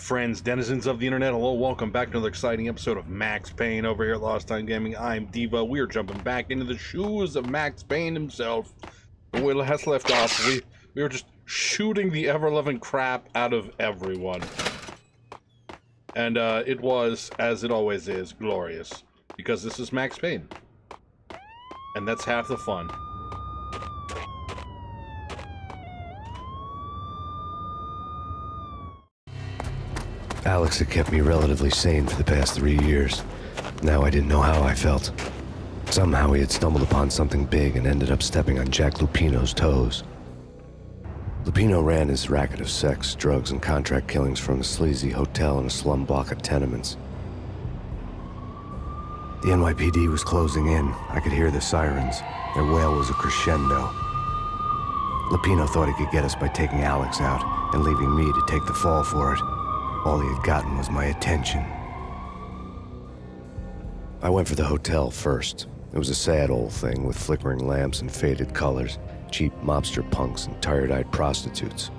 Friends, denizens of the internet, hello, welcome back to another exciting episode of Max Payne over here at LostTimeGaming. I'm Devo. We are jumping back into the shoes of Max Payne himself. When we last left off, we were just shooting the ever-loving crap out of everyone. And it was, as it always is, glorious. Because this is Max Payne. And that's half the fun. Alex had kept me relatively sane for the past 3 years. Now I didn't know how I felt. Somehow he had stumbled upon something big and ended up stepping on Jack Lupino's toes. Lupino ran his racket of sex, drugs, and contract killings from a sleazy hotel in a slum block of tenements. The NYPD was closing in. I could hear the sirens. Their wail was a crescendo. Lupino thought he could get us by taking Alex out and leaving me to take the fall for it. All he had gotten was my attention. I went for the hotel first. It was a sad old thing with flickering lamps and faded colors, cheap mobster punks and tired-eyed prostitutes.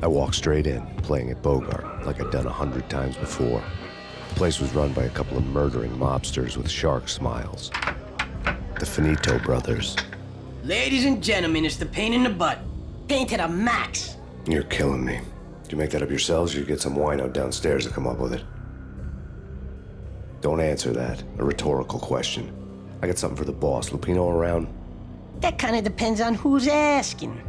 I walked straight in, playing at Bogart, like I'd done 100 times before. The place was run by a couple of murdering mobsters with shark smiles. The Finito brothers. Ladies and gentlemen, it's the pain in the butt. Pain to the max. You're killing me. Did you make that up yourselves, or you get some wino downstairs to come up with it? Don't answer that. A rhetorical question. I got something for the boss. Lupino around? That kind of depends on who's asking.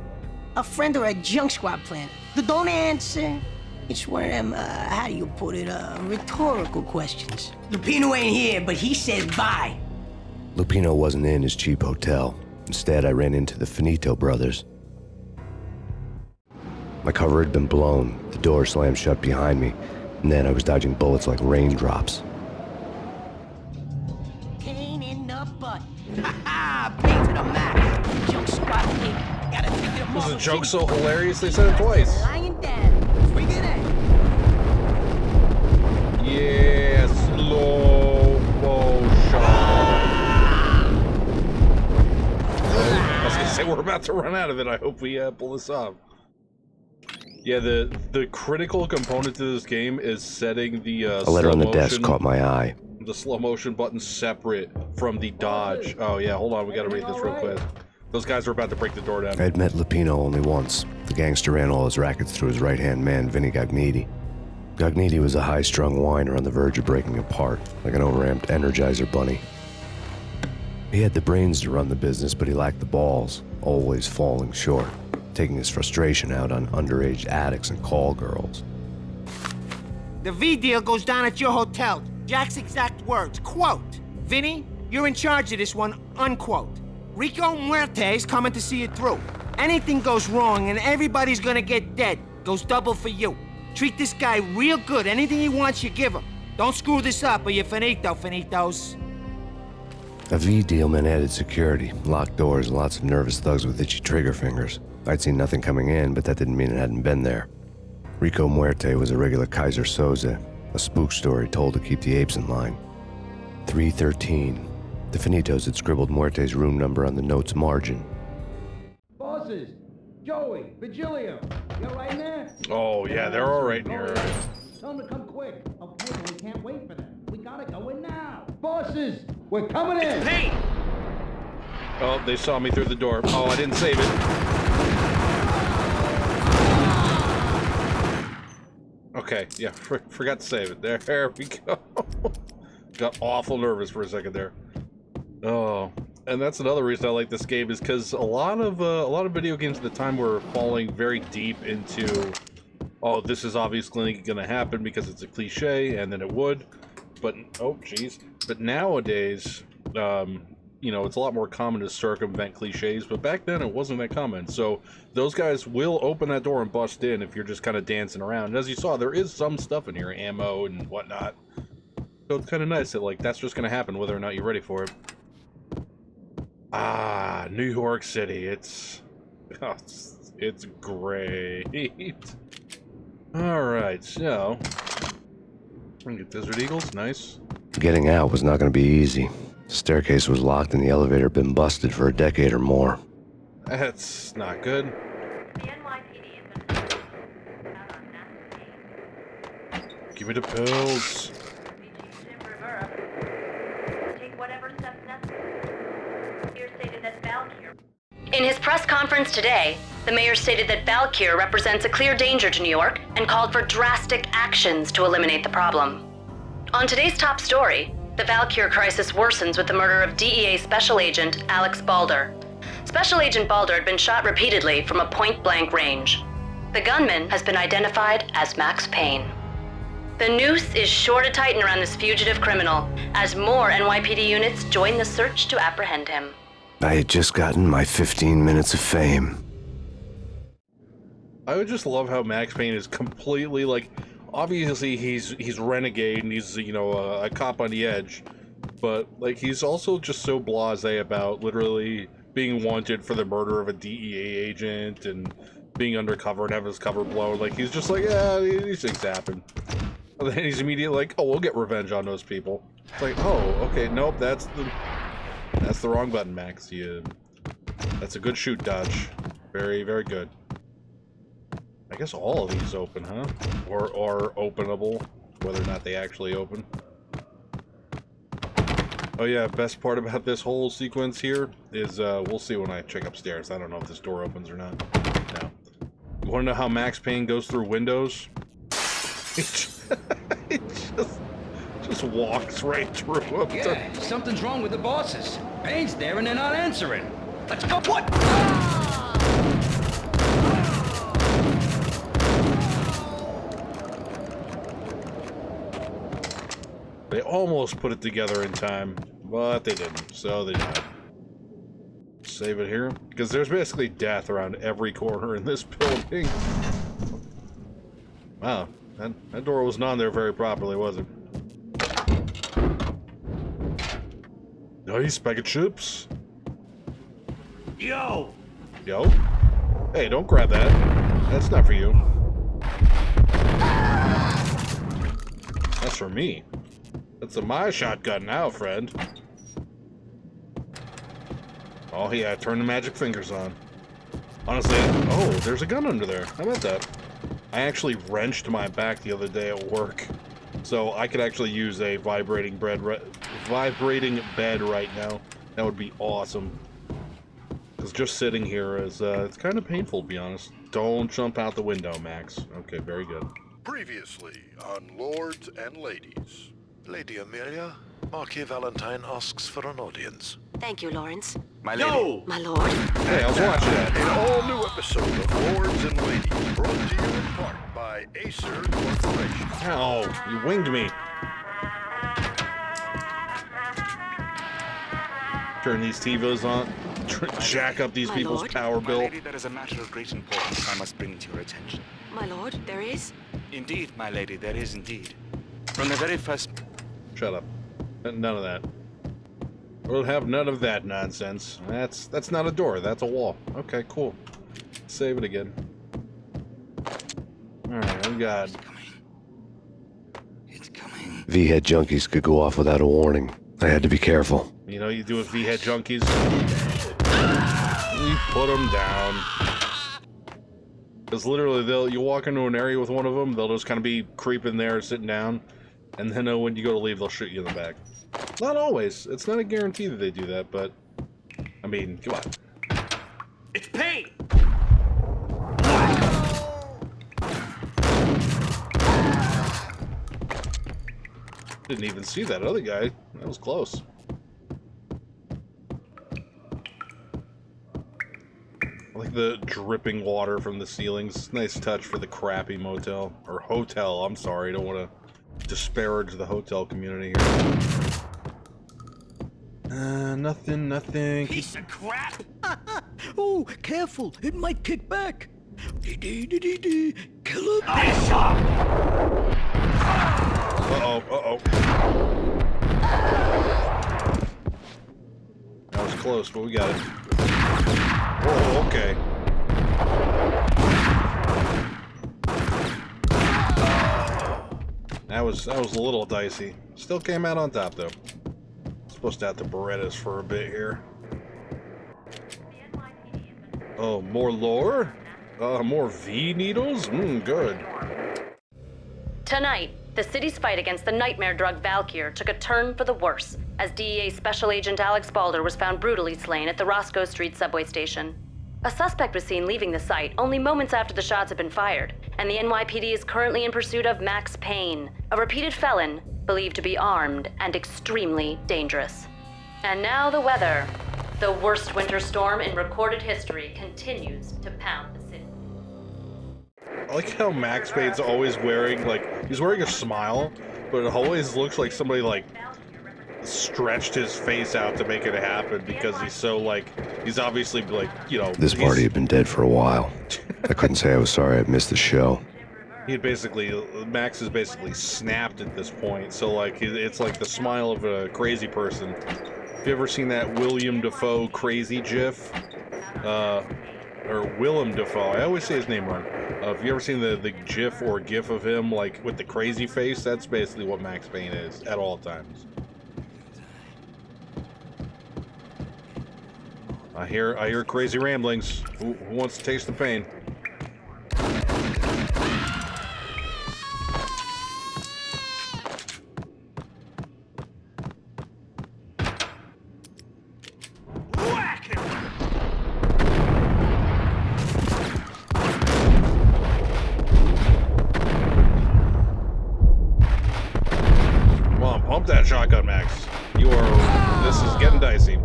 A friend or a junk squad plan. Don't answer. It's one of them, how do you put it, rhetorical questions. Lupino ain't here, but he said bye. Lupino wasn't in his cheap hotel. Instead, I ran into the Finito brothers. My cover had been blown, the door slammed shut behind me, and then I was dodging bullets like raindrops. Pain in the butt. Ha ha! Pain to the max. Junk squad thing. Gotta take it Was the joke so hilarious they said it twice? Lying down. Bring it in. Yeah, slow motion. I was gonna say we're about to run out of it. I hope we pull this off. Yeah, the critical component to this game is setting the A letter on the desk caught my eye. The slow motion button separate from the dodge. Oh yeah, hold on, we gotta read this real quick. Those guys are about to break the door down. I had met Lupino only once. The gangster ran all his rackets through his right-hand man, Vinny Gagniti. Gagniti was a high-strung whiner on the verge of breaking apart, like an overamped Energizer bunny. He had the brains to run the business, but he lacked the balls, always falling short, taking his frustration out on underage addicts and call girls. The V deal goes down at your hotel. Jack's exact words, quote, "Vinny, you're in charge of this one," unquote. Rico Muerte's coming to see it through. Anything goes wrong and everybody's gonna get dead. Goes double for you. Treat this guy real good. Anything he wants, you give him. Don't screw this up or you're finito, finitos. A V deal meant added security, locked doors, and lots of nervous thugs with itchy trigger fingers. I'd seen nothing coming in, but that didn't mean it hadn't been there. Rico Muerte was a regular Kaiser Soze, a spook story told to keep the apes in line. 313. The Finitos had scribbled Muerte's room number on the note's margin. Bosses, Joey, Vigilio, you right in there? Oh yeah, they're all right in here. Tell them to come quick. Okay, but we can't wait for them. We gotta go in now. Bosses, we're coming in. Hey! Oh, they saw me through the door. Oh, I didn't save it. Okay, yeah, forgot to save it. There we go. Got awful nervous for a second there. Oh, and that's another reason I like this game is because a lot of video games at the time were falling very deep into, oh, this is obviously going to happen because it's a cliche, and then it would. But oh, geez. But nowadays, you know, it's a lot more common to circumvent cliches, but back then it wasn't that common. So those guys will open that door and bust in if you're just kind of dancing around. And as you saw, there is some stuff in here, ammo and whatnot. So it's kind of nice that, like, that's just going to happen whether or not you're ready for it. Ah, New York City. It's great. All right, so we get Desert Eagles, nice. Getting out was not going to be easy. The staircase was locked and the elevator had been busted for a decade or more. That's not good. The NYPD is Give me the pills. In his press conference today, the mayor stated that Valkyr represents a clear danger to New York and called for drastic actions to eliminate the problem. On today's top story, the Valkyr crisis worsens with the murder of DEA Special Agent Alex Balder. Special Agent Balder had been shot repeatedly from a point-blank range. The gunman has been identified as Max Payne. The noose is sure to tighten around this fugitive criminal as more NYPD units join the search to apprehend him. I had just gotten my 15 minutes of fame. I would just love how Max Payne is completely like, obviously he's renegade and he's, you know, a cop on the edge, but like he's also just so blasé about literally being wanted for the murder of a DEA agent and being undercover and having his cover blown. Like he's just like, yeah, these things happen. And then he's immediately like, oh, we'll get revenge on those people. It's like, oh, okay, nope, that's the wrong button, Max. That's a good shoot dodge. Very, very good. I guess all of these open, huh? Or are openable, whether or not they actually open. Oh yeah, best part about this whole sequence here is, we'll see when I check upstairs. I don't know if this door opens or not. No. You wanna know how Max Payne goes through windows? He just walks right through them. Yeah, something's wrong with the bosses. Payne's there and they're not answering. Let's go. What? They almost put it together in time, but they didn't, so they died. Save it here, because there's basically death around every corner in this building. Wow, that door wasn't on there very properly, was it? Nice bag of chips. Yo! Yo? Hey, don't grab that. That's not for you. That's for me. That's my shotgun now, friend. Oh yeah, turn the magic fingers on. Honestly, oh, there's a gun under there. How about that? I actually wrenched my back the other day at work, so I could actually use a vibrating bed right now. That would be awesome. Because just sitting here is, it's kind of painful, to be honest. Don't jump out the window, Max. Okay, very good. Previously on Lords and Ladies. Lady Amelia, Marquis Valentine asks for an audience. Thank you, Lawrence. My lady. My lord. Hey, I was watching that. An all-new episode of Lords and Ladies, brought to you in part by Acer Corporation. Ow, you winged me. Turn these TiVos on. Jack up these My people's lord. power My bill. lady, there is a matter of great importance I must bring to your attention. My lord, there is? Indeed, my lady, there is indeed. From the very first... Shut up. None of that. We'll have none of that nonsense. That's not a door, that's a wall. Okay, cool. Save it again. Alright, we got... It's coming. V-head junkies could go off without a warning. I had to be careful. You know, you do with V-head junkies. You put them down. Because literally, you walk into an area with one of them, they'll just kind of be creeping there, sitting down, and then when you go to leave, they'll shoot you in the back. Not always. It's not a guarantee that they do that, but I mean, come on. It's Payne! Didn't even see that other guy. That was close. I like the dripping water from the ceilings. Nice touch for the crappy motel. Or hotel, I'm sorry. I don't want to disparage the hotel community here. Nothing. Piece of crap! Oh, careful, it might kick back. Kill him. Uh-oh. That was close, but we got it. Whoa, okay. That was a little dicey. Still came out on top, though. Supposed to have to Berettas for a bit here. Oh, more lore? More V needles? Good. Tonight, The city's fight against the nightmare drug Valkyr took a turn for the worse, as DEA Special Agent Alex Balder was found brutally slain at the Roscoe Street subway station. A suspect was seen leaving the site only moments after the shots had been fired, and the NYPD is currently in pursuit of Max Payne, a repeated felon believed to be armed and extremely dangerous. And now the weather. The worst winter storm in recorded history continues to pound the city. I like how Max Payne's always wearing, like, he's wearing a smile, but it always looks like somebody, like, stretched his face out to make it happen because he's so, like, he's obviously, like, you know... This party had been dead for a while. I couldn't say I was sorry I missed the show. He basically, Max is basically snapped at this point, so, like, it's like the smile of a crazy person. Have you ever seen that William Dafoe crazy gif? Or Willem Dafoe, I always say his name wrong. Have you ever seen the gif or gif of him, like, with the crazy face? That's basically what Max Payne is, at all times. I hear crazy ramblings. Who wants to taste the pain? Pump that shotgun, Max. This is getting dicey.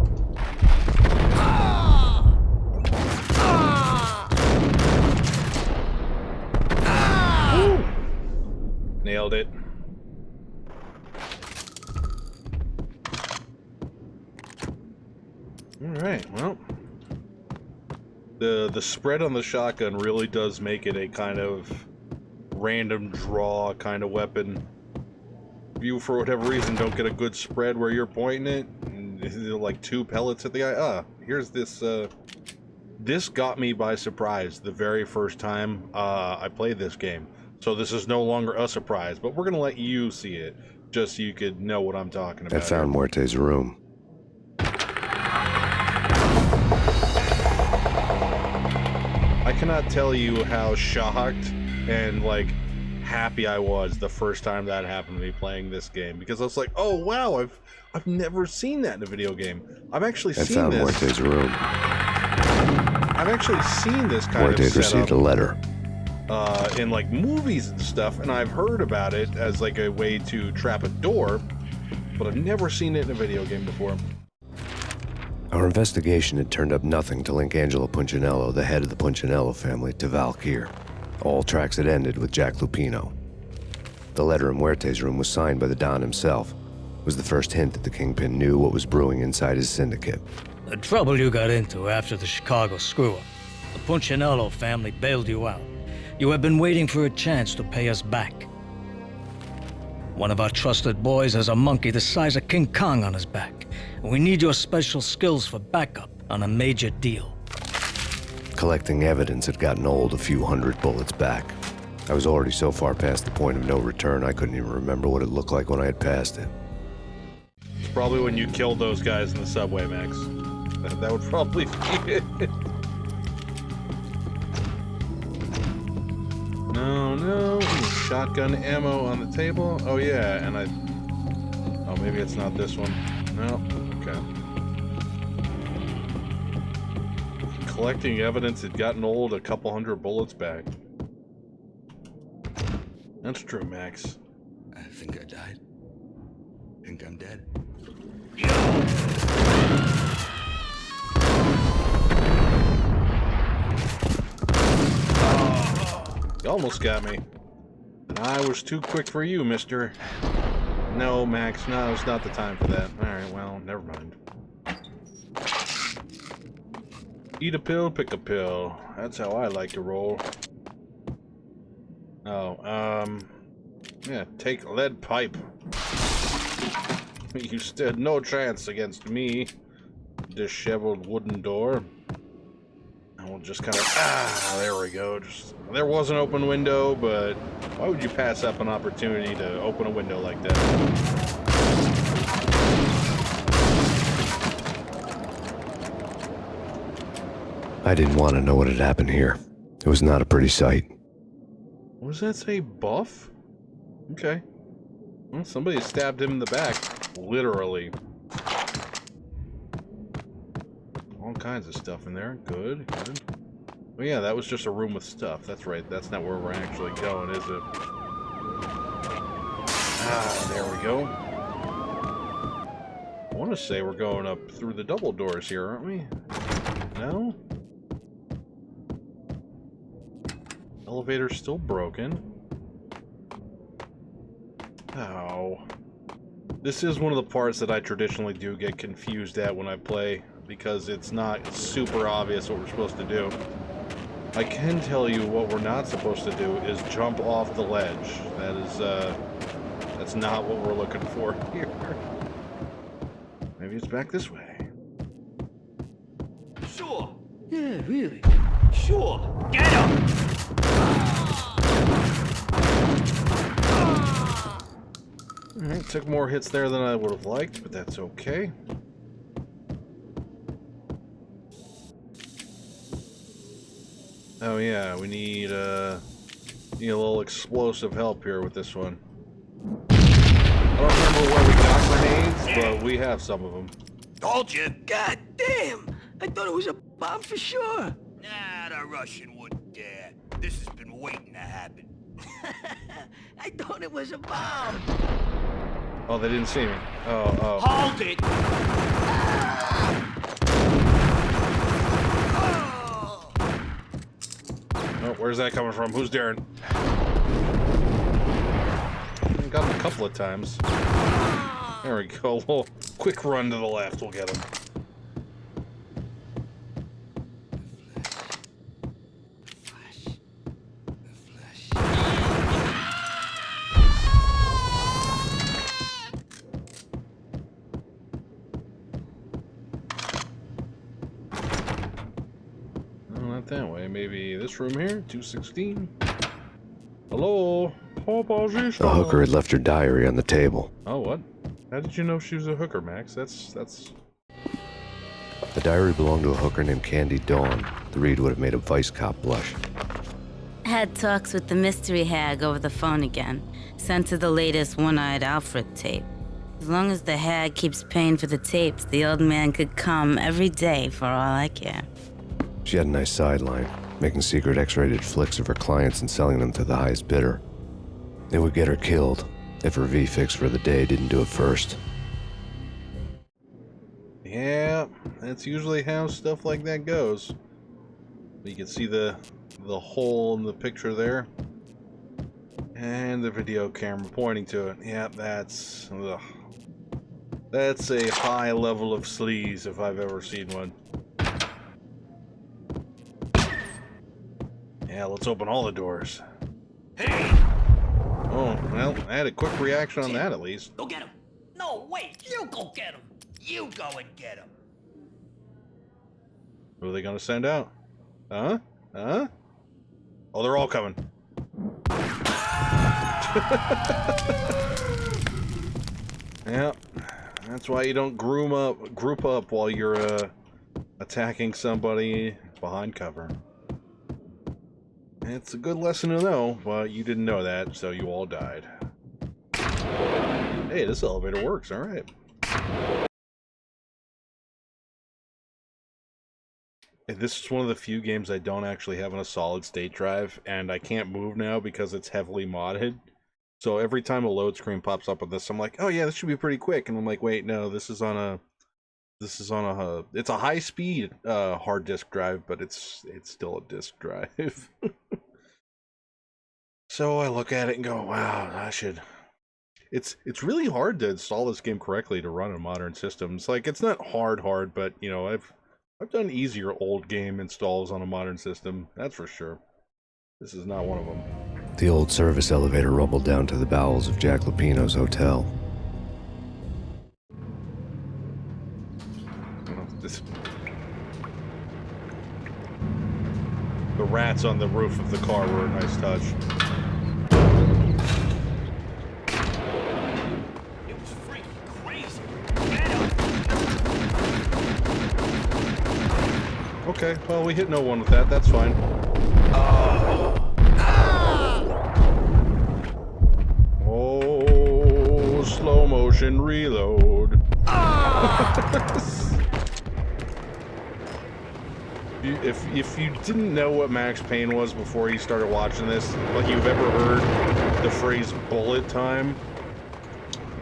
Woo. Nailed it. Alright, well. The spread on the shotgun really does make it a kind of random draw kind of weapon. You, for whatever reason, don't get a good spread where you're pointing it, and like 2 pellets at the guy. Here's this, this got me by surprise the very first time I played this game. So this is no longer a surprise, but we're gonna let you see it, just so you could know what I'm talking about. I found Muerte's room. I cannot tell you how shocked and, like, happy I was the first time that happened to me playing this game, because I was like, oh wow, I've never seen that in a video game. I've actually seen this. I found Muerte's room. I've actually seen this kind Muerte of had received a letter. In like movies and stuff, and I've heard about it as like a way to trap a door, but I've never seen it in a video game before. Our investigation had turned up nothing to link Angelo Punchinello, the head of the Punchinello family, to Valkyr. All tracks had ended with Jack Lupino. The letter in Muerte's room was signed by the Don himself. It was the first hint that the Kingpin knew what was brewing inside his syndicate. The trouble you got into after the Chicago screw-up. The Punchinello family bailed you out. You have been waiting for a chance to pay us back. One of our trusted boys has a monkey the size of King Kong on his back. We need your special skills for backup on a major deal. Collecting evidence had gotten old a few hundred bullets back. I was already so far past the point of no return, I couldn't even remember what it looked like when I had passed it. It's probably when you killed those guys in the subway, Max. That would probably be it. No. Shotgun ammo on the table. Oh yeah, and oh, maybe it's not this one. No, okay. Collecting evidence had gotten old a couple hundred bullets back. That's true, Max. I think I died. I think I'm dead. You almost got me. And I was too quick for you, mister. No, Max, no, it's not the time for that. Alright, well, never mind. Eat a pill, pick a pill. That's how I like to roll. Oh, yeah, take lead pipe. You stood no chance against me, disheveled wooden door. And we'll just kind of, there we go. There was an open window, but why would you pass up an opportunity to open a window like that? I didn't want to know what had happened here. It was not a pretty sight. What does that say? Buff? Okay. Well, somebody stabbed him in the back. Literally. All kinds of stuff in there. Good, good. Oh yeah, that was just a room with stuff. That's right. That's not where we're actually going, is it? Ah, there we go. I want to say we're going up through the double doors here, aren't we? No? Elevator's still broken. Oh. This is one of the parts that I traditionally do get confused at when I play, because it's not super obvious what we're supposed to do. I can tell you what we're not supposed to do is jump off the ledge. That is, that's not what we're looking for here. Maybe it's back this way. Sure. Yeah, really. Sure. Get him! Alright, took more hits there than I would have liked, but that's okay. Oh yeah, we need a little explosive help here with this one. I don't remember where we got grenades, but we have some of them. Told you. God damn! I thought it was a bomb for sure. Nah, the Russian wouldn't dare. This has been waiting to happen. I thought it was a bomb. Oh, they didn't see me. Oh, oh. Hold it! Oh, where's that coming from? Who's daring? Got him a couple of times. There we go. A little quick run to the left. We'll get him. Not that way. Maybe this room here? 216? Hello? The hooker had left her diary on the table. Oh, what? How did you know she was a hooker, Max? That's... The diary belonged to a hooker named Candy Dawn. The read would have made a vice cop blush. Had talks with the mystery hag over the phone again. Sent her the latest one-eyed Alfred tape. As long as the hag keeps paying for the tapes, the old man could come every day for all I care. She had a nice sideline, making secret X-rated flicks of her clients and selling them to the highest bidder. It would get her killed if her V-fix for the day didn't do it first. Yeah, that's usually how stuff like that goes. You can see the hole in the picture there. And the video camera pointing to it. Yeah, that's... Ugh. That's a high level of sleaze if I've ever seen one. Yeah, let's open all the doors. Hey! Oh, well, I had a quick reaction on that at least. Go get him. No, wait. You go get him. You go and get him. Who are they gonna send out? Huh? Huh? Oh, they're all coming. Yeah, that's why you don't group up while you're attacking somebody behind cover. It's a good lesson to know, but you didn't know that, so you all died. Hey, this elevator works, alright. This is one of the few games I don't actually have on a solid state drive, and I can't move now because it's heavily modded. So every time a load screen pops up with this, I'm like, oh yeah, this should be pretty quick. And I'm like, wait, no, this is on a it's a high speed hard disk drive, but it's still a disk drive. So I look at it and go, wow, I should. It's really hard to install this game correctly to run on modern systems. Like, it's not hard, but you know, I've done easier old game installs on a modern system, that's for sure. This is not one of them. The old service elevator rumbled down to the bowels of Jack Lupino's hotel. The rats on the roof of the car were a nice touch. It was freaking crazy. Okay, well, we hit no one with that. That's fine. Oh, launch and reload. If you didn't know what Max Payne was before you started watching this, like you've ever heard the phrase bullet time,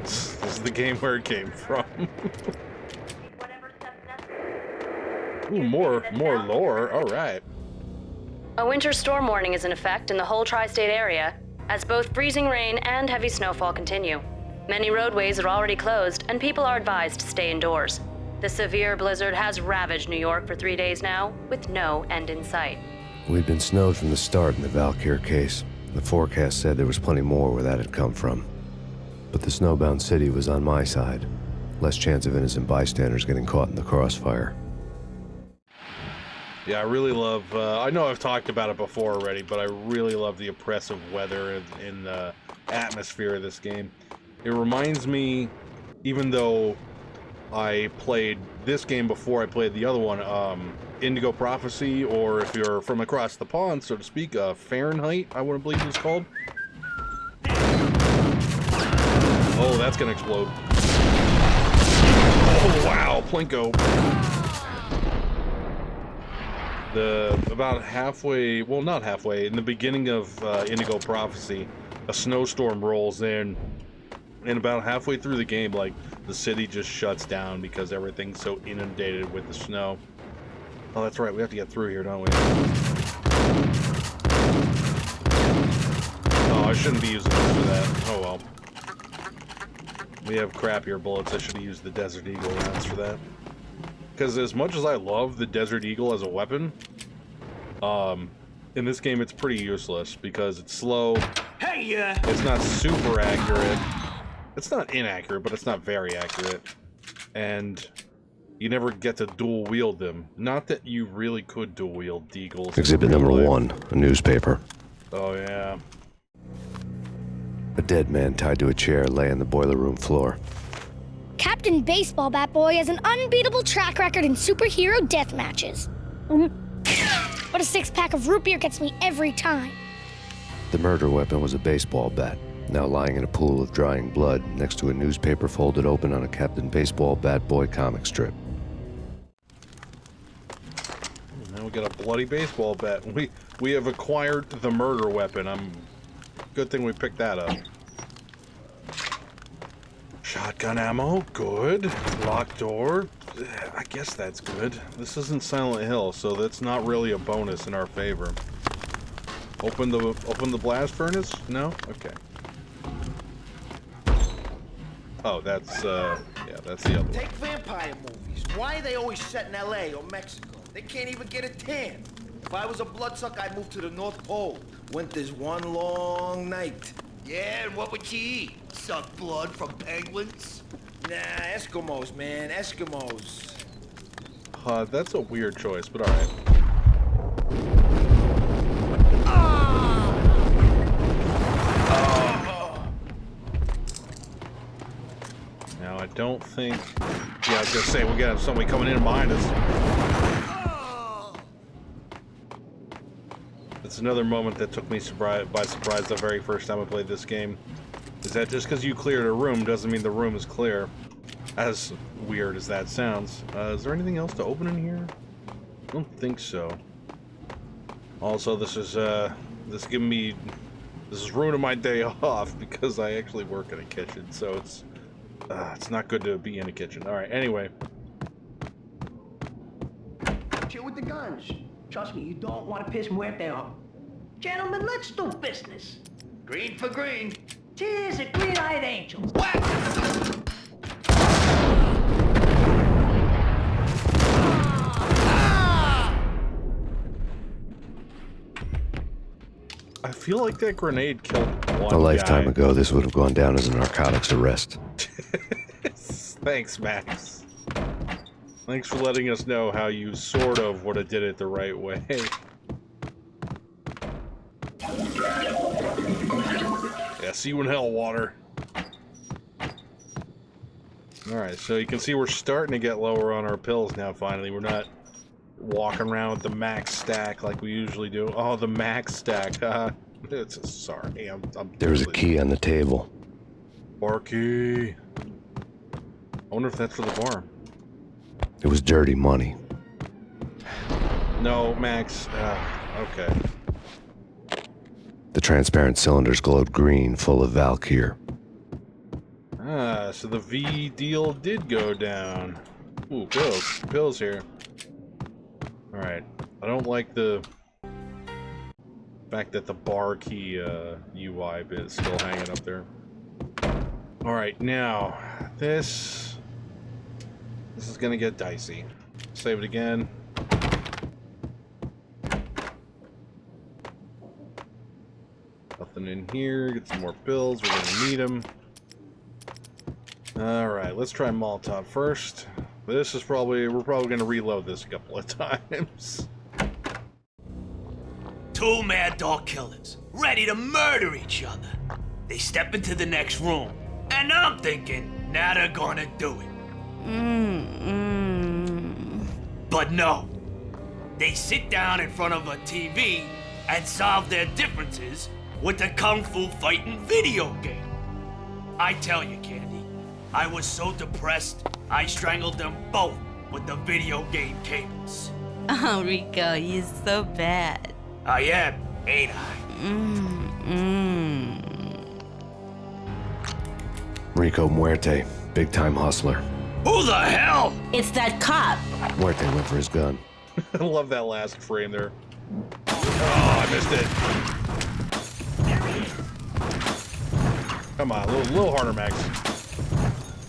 this is the game where it came from. Ooh, more lore. All right. A winter storm warning is in effect in the whole tri-state area, as both freezing rain and heavy snowfall continue. Many roadways are already closed, and people are advised to stay indoors. The severe blizzard has ravaged New York for 3 days now, with no end in sight. We'd been snowed from the start in the Valkyr case. The forecast said there was plenty more where that had come from. But the snowbound city was on my side. Less chance of innocent bystanders getting caught in the crossfire. Yeah, I really love, I know I've talked about it before already, but I really love the oppressive weather and the atmosphere of this game. It reminds me, even though I played this game before I played the other one, Indigo Prophecy, or if you're from across the pond, so to speak, Fahrenheit, I want to believe it's called. Oh, that's gonna explode. Oh, wow, Plinko. About halfway, well, not halfway, in the beginning of Indigo Prophecy, a snowstorm rolls in, and about halfway through the game, like, the city just shuts down because everything's so inundated with the snow. Oh, that's right, we have to get through here, don't we? Oh, I shouldn't be using this for that. Oh, well. We have crappier bullets. I should have used the Desert Eagle rounds for that. Because as much as I love the Desert Eagle as a weapon, in this game it's pretty useless because it's slow. Hey, it's not super accurate. It's not inaccurate, but it's not very accurate. And you never get to dual wield them. Not that you really could dual wield Deagles. Exhibit number 1, a newspaper. Oh, yeah. A dead man tied to a chair lay on the boiler room floor. Captain Baseball Bat Boy has an unbeatable track record in superhero death matches. But a 6-pack of root beer gets me every time. The murder weapon was a baseball bat, now lying in a pool of drying blood next to a newspaper folded open on a Captain Baseball Bat Boy comic strip. Now we got a bloody baseball bat. We have acquired the murder weapon. Good thing we picked that up. Shotgun ammo, good. Locked door, I guess that's good. This isn't Silent Hill, so that's not really a bonus in our favor. Open the blast furnace? No? Okay. Oh, that's yeah, that's the other one. Take vampire movies. Why are they always set in LA or Mexico? They can't even get a tan. If I was a bloodsucker, I'd move to the North Pole. Winter's one long night. Yeah, and what would you eat? Suck blood from penguins? Nah, Eskimos, man, Eskimos. That's a weird choice, but alright. Now, I don't think... Yeah, I was gonna say, we got somebody coming in behind us. It's another moment that took me by surprise the very first time I played this game. Is that just because you cleared a room doesn't mean the room is clear. As weird as that sounds. Is there anything else to open in here? I don't think so. Also, this is ruining my day off because I actually work in a kitchen, so it's not good to be in a kitchen. All right, anyway. Chill with the guns. Trust me, you don't want to piss Muerte off. Gentlemen, let's do business. Green for green. Cheers, a green-eyed angel. I feel like that grenade killed one A lifetime guy. ago, this would have gone down as a narcotics arrest. Thanks, Max. Thanks for letting us know how you sort of would have did it the right way. Yeah, see you in hell, water. Alright, so you can see we're starting to get lower on our pills now, finally. We're not walking around with the max stack like we usually do. Oh, the max stack. Sorry, I'm There was a key on the table. Bar key. I wonder if that's for the bar. It was dirty money. No, Max. Okay. The transparent cylinders glowed green, full of Valkyr. Ah, so the V deal did go down. Ooh, pills. Pills here. Alright. I don't like the fact that the bar key UI bit is still hanging up there. Alright, now, this is gonna get dicey. Save it again. Nothing in here. Get some more pills. We're gonna need them. Alright, let's try Molotov first. We're probably gonna reload this a couple of times. Two mad dog killers, ready to murder each other. They step into the next room, and I'm thinking, now they're gonna do it. But no. They sit down in front of a TV and solve their differences with the Kung Fu fighting video game. I tell you, Candy, I was so depressed, I strangled them both with the video game cables. Oh, Rico, you're so bad. I am, ain't I? Rico Muerte, big-time hustler. Who the hell? It's that cop. Muerte went for his gun. I love that last frame there. Oh, I missed it. Come on, a little harder, Max.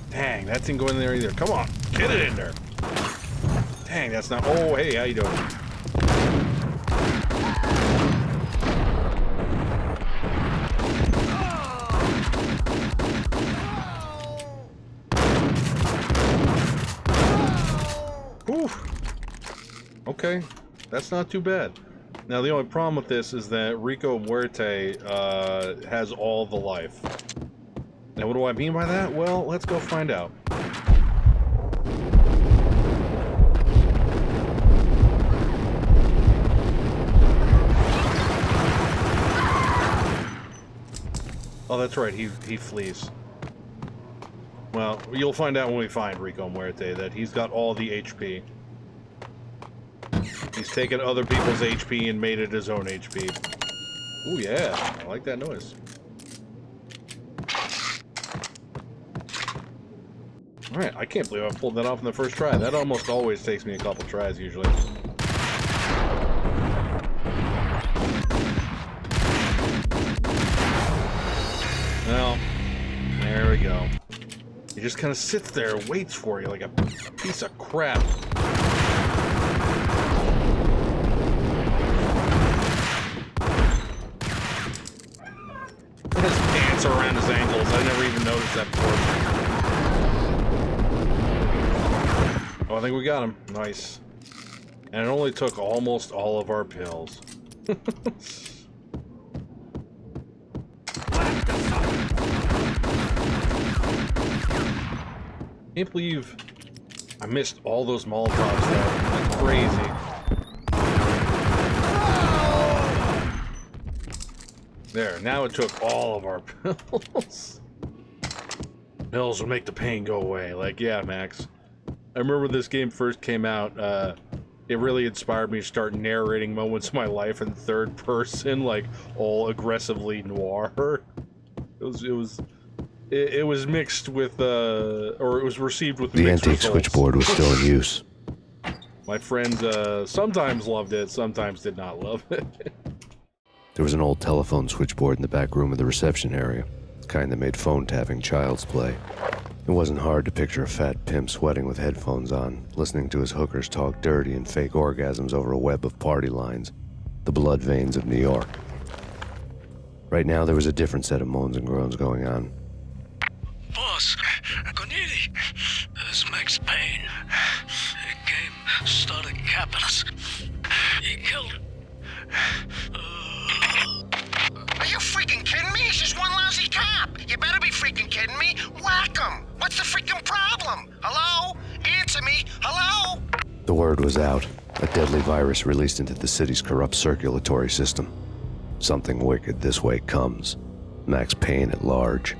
Dang, that didn't go in there either. Come on, get it in there. Dang, that's not... Oh, hey, how you doing? Whew. Okay, that's not too bad. Now, the only problem with this is that Rico Muerte has all the life. Now, what do I mean by that? Well, let's go find out. Oh, that's right, he flees. Well, you'll find out when we find Rico Muerte that he's got all the HP. He's taken other people's HP and made it his own HP. Ooh, yeah. I like that noise. Alright, I can't believe I pulled that off in the first try. That almost always takes me a couple tries, usually. Well, there we go. He just kind of sits there and waits for you like a piece of crap. His pants are around his ankles. I never even noticed that before. Oh, I think we got him. Nice. And it only took almost all of our pills. Can't believe I missed all those Molotovs though. That's crazy. There, now it took all of our pills. Pills will make the pain go away. Like, yeah, Max. I remember when this game first came out, it really inspired me to start narrating moments of my life in third person, like all aggressively noir. It was mixed with, or it was received with the mixed antique results. switchboard was still in use. My friends sometimes loved it, sometimes did not love it. There was an old telephone switchboard in the back room of the reception area, the kind that made phone tapping child's play. It wasn't hard to picture a fat pimp sweating with headphones on, listening to his hookers talk dirty and fake orgasms over a web of party lines, the blood veins of New York. Right now, there was a different set of moans and groans going on. Boss, Cornelia, this is Max Payne. He came, started capping us. He killed her. Are you freaking kidding me? He's just one lousy cop. You better be freaking kidding me. Whack him. What's the freaking problem? Hello? Answer me. Hello? The word was out. A deadly virus released into the city's corrupt circulatory system. Something wicked this way comes. Max Payne at large.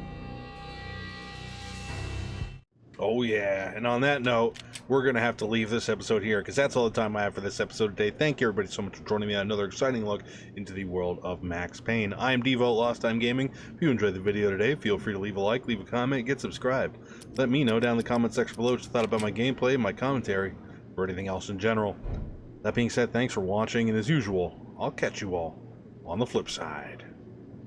Oh yeah, and on that note, we're going to have to leave this episode here because that's all the time I have for this episode today. Thank you everybody so much for joining me on another exciting look into the world of Max Payne. I'm Devo, Lost Time Gaming. If you enjoyed the video today, feel free to leave a like, leave a comment, get subscribed. Let me know down in the comment section below what you thought about my gameplay, my commentary, or anything else in general. That being said, thanks for watching, and as usual, I'll catch you all on the flip side.